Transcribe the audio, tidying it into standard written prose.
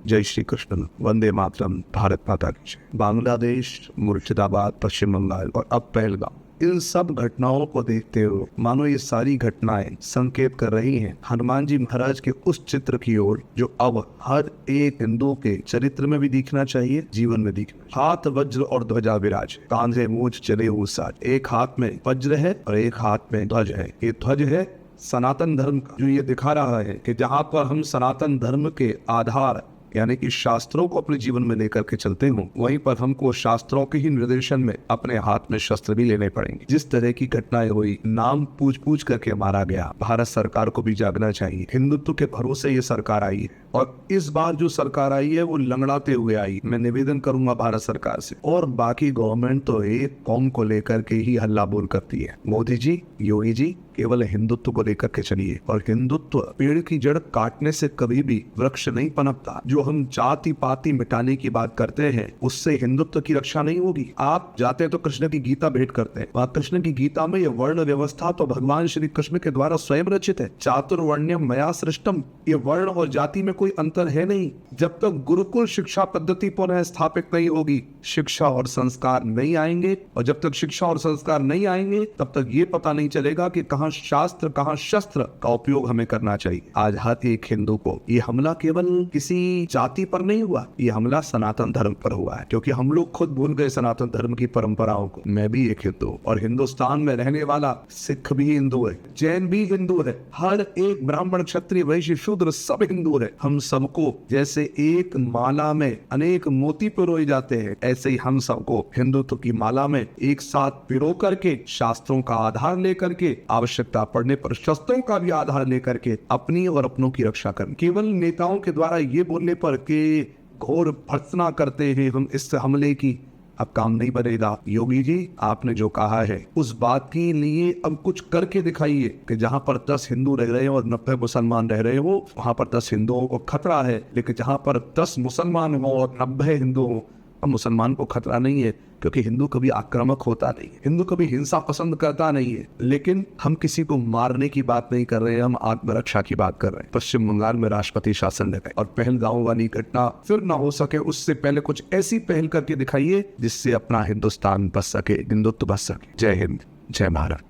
जय श्री कृष्ण, वंदे मातरम, भारत माता की जय। बांग्लादेश, मुर्शिदाबाद, पश्चिम बंगाल और अब पहलगाम, इन सब घटनाओं को देखते हुए मानो ये सारी घटनाएं संकेत कर रही हैं हनुमान जी महाराज के उस चित्र की ओर जो अब हर एक हिंदू के चरित्र में भी दिखना चाहिए, जीवन में दिखना। हाथ वज्र और ध्वजा विराज, कांधे मूंछ चले हुए साज। एक हाथ में वज्र है और एक हाथ में ध्वज है। ये ध्वज है सनातन धर्म का, जो ये दिखा रहा है कि जहाँ पर हम सनातन धर्म के आधार यानी कि शास्त्रों को अपने जीवन में लेकर के चलते हों, वहीं पर हमको शास्त्रों के ही निर्देशन में अपने हाथ में शस्त्र भी लेने पड़ेंगे। जिस तरह की घटनाएं हुई, नाम पूछ पूछ करके मारा गया, भारत सरकार को भी जागना चाहिए। हिंदुत्व के भरोसे ये सरकार आई है और इस बार जो सरकार आई है वो लंगड़ाते हुए आई। मैं निवेदन करूंगा भारत सरकार से, और बाकी गवर्नमेंट तो एक कौम को लेकर के ही हल्ला बोल करती है। मोदी जी, योगी जी केवल हिंदुत्व को लेकर के चलिए, और हिंदुत्व पेड़ की जड़ काटने से कभी भी वृक्ष नहीं पनपता। जो हम जाति पाति मिटाने की बात करते हैं, उससे हिंदुत्व की रक्षा नहीं होगी। आप जाते तो कृष्ण की गीता भेंट करते हैं, वहां कृष्ण की गीता में ये वर्ण व्यवस्था तो भगवान श्री कृष्ण के द्वारा स्वयं रचित है। चातुर्वर्ण्यम मया सृष्टम, ये वर्ण और जाति में कोई अंतर है नहीं। जब तक गुरुकुल शिक्षा पद्धति पुनः स्थापित नहीं होगी, शिक्षा और संस्कार नहीं आएंगे, और जब तक शिक्षा और संस्कार नहीं आएंगे तब तक ये पता नहीं चलेगा कि कहाँ शास्त्र कहाँ शस्त्र का उपयोग हमें करना चाहिए। आज हर एक हिंदू को ये हमला केवल किसी जाति पर नहीं हुआ, ये हमला सनातन धर्म पर हुआ है, क्योंकि हम लोग खुद भूल गए सनातन धर्म की परंपराओं को। मैं भी एक हिंदू, और हिंदुस्तान में रहने वाला सिख भी हिंदू है, जैन भी हिंदू है, हर एक ब्राह्मण क्षत्रिय वैश्य शूद्र सब हिंदू है। हम सबको जैसे एक माला में अनेक मोती पिरोए जाते हैं, ऐसे ही हम सबको हिंदुत्व की माला में एक साथ पिरो करके शास्त्रों का आधार लेकर के, आवश्यकता पड़ने पर शस्त्रों का भी आधार लेकर के अपनी और अपनों की रक्षा करनी। केवल नेताओं के द्वारा ये बोलने पर कि घोर भर्त्सना करते हैं हम इस हमले की, अब काम नहीं बनेगा। योगी जी, आपने जो कहा है उस बात के लिए अब कुछ करके दिखाइए कि जहां पर 10 हिंदू रह रहे हो और 90 मुसलमान रह रहे हो, वहां पर 10 हिंदुओं को खतरा है। लेकिन जहां पर 10 मुसलमान हो और 90 हिंदू हो, अब मुसलमान को खतरा नहीं है, क्योंकि हिंदू कभी आक्रामक होता नहीं है, हिंदू कभी हिंसा पसंद करता नहीं है। लेकिन हम किसी को मारने की बात नहीं कर रहे हैं, हम आत्मरक्षा की बात कर रहे हैं। पश्चिम बंगाल में राष्ट्रपति शासन लगाए, और पहलगाम वाली घटना फिर ना हो सके, उससे पहले कुछ ऐसी पहल करके दिखाइए जिससे अपना हिंदुस्तान बच सके, हिंदुत्व बच सके। जय हिंद, जय भारत।